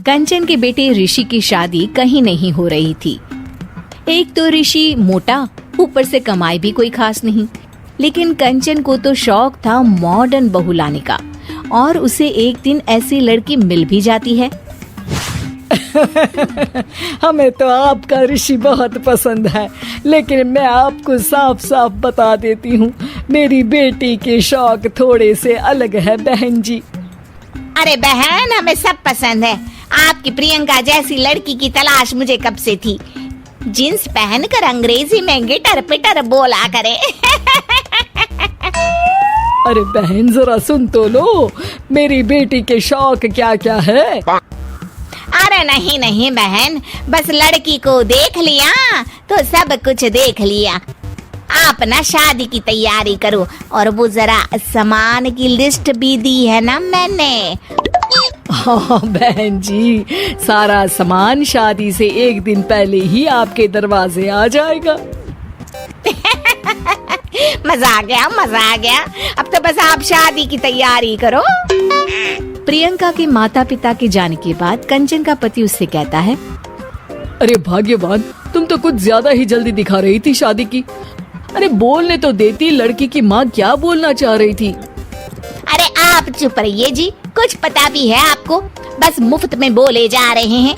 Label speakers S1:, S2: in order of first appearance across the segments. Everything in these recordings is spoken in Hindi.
S1: कंचन के बेटे ऋषि की शादी कहीं नहीं हो रही थी। एक तो ऋषि मोटा, ऊपर से कमाई भी कोई खास नहीं। लेकिन कंचन को तो शौक था मॉडर्न बहू लाने का, और उसे एक दिन ऐसी लड़की मिल भी जाती है।
S2: हमें तो आपका ऋषि बहुत पसंद है, लेकिन मैं आपको साफ साफ बता देती हूँ, मेरी बेटी के शौक थोड़े से अलग है बहन जी।
S3: अरे बहन, हमें सब पसंद है। आपकी प्रियंका जैसी लड़की की तलाश मुझे कब से थी। जींस पहनकर अंग्रेजी में गिटर पिटर बोला करे।
S2: अरे बहन जरा सुन तो लो, मेरी बेटी के शौक क्या क्या है।
S3: अरे नहीं नहीं बहन, बस लड़की को देख लिया तो सब कुछ देख लिया। आप ना शादी की तैयारी करो, और वो जरा सामान की लिस्ट भी दी है ना मैंने।
S2: हाँ बहन जी, सारा सामान शादी से एक दिन पहले ही आपके दरवाजे आ जाएगा।
S3: मजा आ गया, मजा आ गया। अब तो बस आप शादी की तैयारी करो।
S1: प्रियंका के माता पिता के जाने के बाद कंचन का पति उससे कहता है,
S2: अरे भाग्यवान, तुम तो कुछ ज्यादा ही जल्दी दिखा रही थी शादी की। अरे बोलने तो देती, लड़की की माँ क्या बोलना चाह रही थी।
S3: अरे आप चुप रहिए जी, कुछ पता भी है आपको, बस मुफ्त में बोले जा रहे हैं।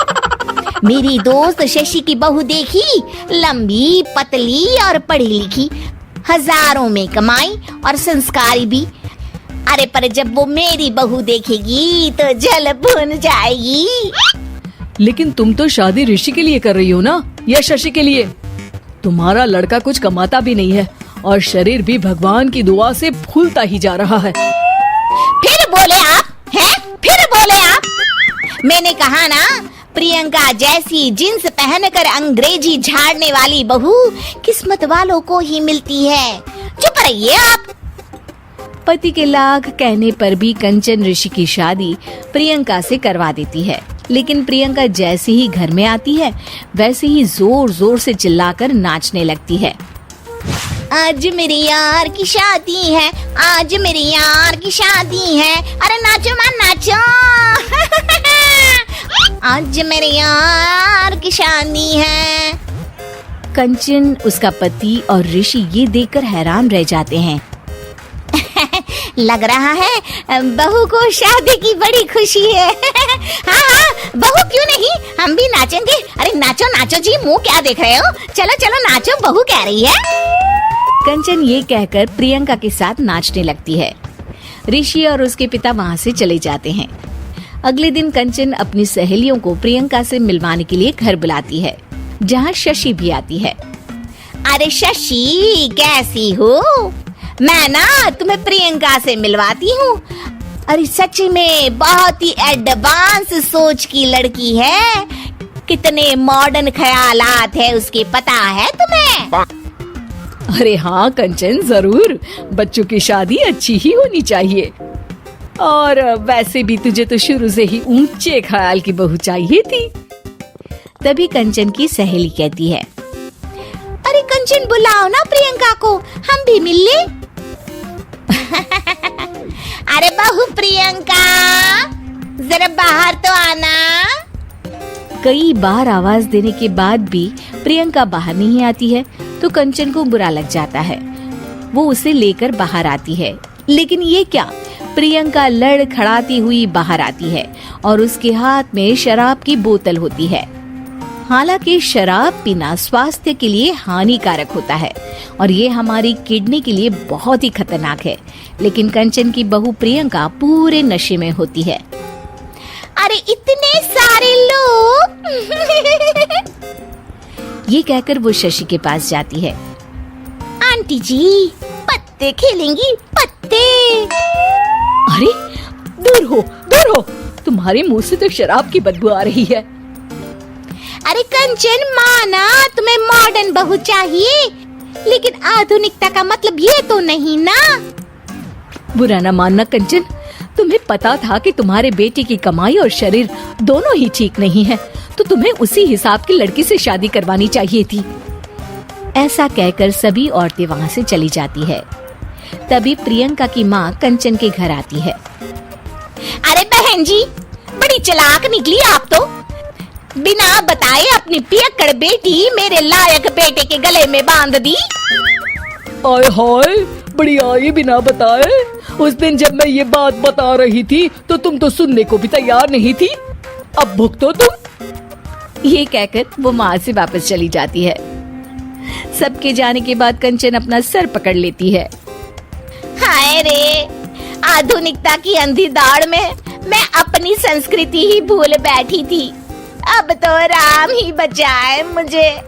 S3: मेरी दोस्त शशि की बहू देखी, लंबी पतली और पढ़ी लिखी, हजारों में कमाई और संस्कारी भी। अरे पर जब वो मेरी बहू देखेगी तो जल भुन जाएगी।
S2: लेकिन तुम तो शादी ऋषि के लिए कर रही हो ना, या शशि के लिए? तुम्हारा लड़का कुछ कमाता भी नहीं है, और शरीर भी भगवान की दुआ से फूलता ही जा रहा है।
S3: फिर बोले आप हैं? फिर बोले आप? मैंने कहा ना, प्रियंका जैसी जींस पहनकर अंग्रेजी झाड़ने वाली बहू किस्मत वालों को ही मिलती है। चुप रहिए आप।
S1: पति के लाख कहने पर भी कंचन ऋषि की शादी प्रियंका से करवा देती है। लेकिन प्रियंका जैसे ही घर में आती है, वैसे ही जोर जोर से चिल्लाकर नाचने लगती है।
S3: आज मेरे यार की शादी है, आज मेरे यार की शादी है। अरे नाचो मां नाचो। आज मेरे यार की शादी है।
S1: कंचन, उसका पति और ऋषि ये देखकर हैरान रह जाते हैं।
S3: लग रहा है बहू को शादी की बड़ी खुशी है। हाँ हाँ, बहू क्यों नहीं, हम भी नाचेंगे। अरे नाचो नाचो जी, मुंह क्या देख रहे हो, चलो चलो नाचो, बहू कह रही है।
S1: कंचन ये कहकर प्रियंका के साथ नाचने लगती है। ऋषि और उसके पिता वहाँ से चले जाते हैं। अगले दिन कंचन अपनी सहेलियों को प्रियंका से मिलवाने के लिए घर बुलाती है, जहाँ शशि भी आती है।
S3: अरे शशि, कैसी हो? मैं ना तुम्हें प्रियंका से मिलवाती हूँ। अरे सच में बहुत ही एडवांस सोच की लड़की है। कितने मॉडर्न ख्यालात है उसके, पता है तुम्हें?
S2: अरे हाँ कंचन, जरूर। बच्चों की शादी अच्छी ही होनी चाहिए, और वैसे भी तुझे तो शुरू से ही ऊंचे ख्याल की बहू चाहिए थी।
S1: तभी कंचन की सहेली कहती है,
S3: अरे कंचन, बुलाओ ना प्रियंका को, हम भी मिल ले। अरे बहू प्रियंका, जरा बाहर तो आना।
S1: कई बार आवाज देने के बाद भी प्रियंका बाहर नहीं आती है, तो कंचन को बुरा लग जाता है। वो उसे लेकर बाहर आती है, लेकिन ये क्या, प्रियंका लड़खड़ाती हुई बाहर आती है और उसके हाथ में शराब की बोतल होती है। हालांकि शराब पीना स्वास्थ्य के लिए हानिकारक होता है और ये हमारी किडनी के लिए बहुत ही खतरनाक है, लेकिन कंचन की बहू प्रियंका पूरे नशे में होती है।
S3: अरे इतने सारे लोग।
S1: ये कहकर वो शशि के पास जाती है।
S3: आंटी जी, पत्ते खेलेंगी, पत्ते।
S2: अरे दूर हो, दूर हो, तुम्हारे मुंह से तो शराब की बदबू आ रही है।
S3: अरे कंचन, माना तुम्हें मॉडर्न बहू चाहिए, लेकिन आधुनिकता का मतलब ये तो नहीं ना।
S2: बुरा न मानना कंचन, तुम्हें पता था कि तुम्हारे बेटे की कमाई और शरीर दोनों ही ठीक नहीं है, तो तुम्हें उसी हिसाब की लड़की से शादी करवानी चाहिए थी।
S1: ऐसा कहकर सभी औरतें वहाँ से चली जाती है। तभी प्रियंका की माँ कंचन के घर आती है।
S3: अरे बहन जी, बड़ी चालाक निकली आप तो। बिना बताए अपनी पियक्कड़ बेटी मेरे लायक बेटे के गले में बांध दी।
S2: आय हाय, बड़ी आई बिना बताए। उस दिन जब मैं ये बात बता रही थी तो तुम तो सुनने को भी तैयार नहीं थी। अब भुगतो तुम।
S1: ये कहकर वो वहां से वापस चली जाती है। सबके जाने के बाद कंचन अपना सर पकड़ लेती है।
S3: हाय रे, आधुनिकता की अंधी दौड़ में मैं अपनी संस्कृति ही भूल बैठी थी। अब तो राम ही बचाए मुझे।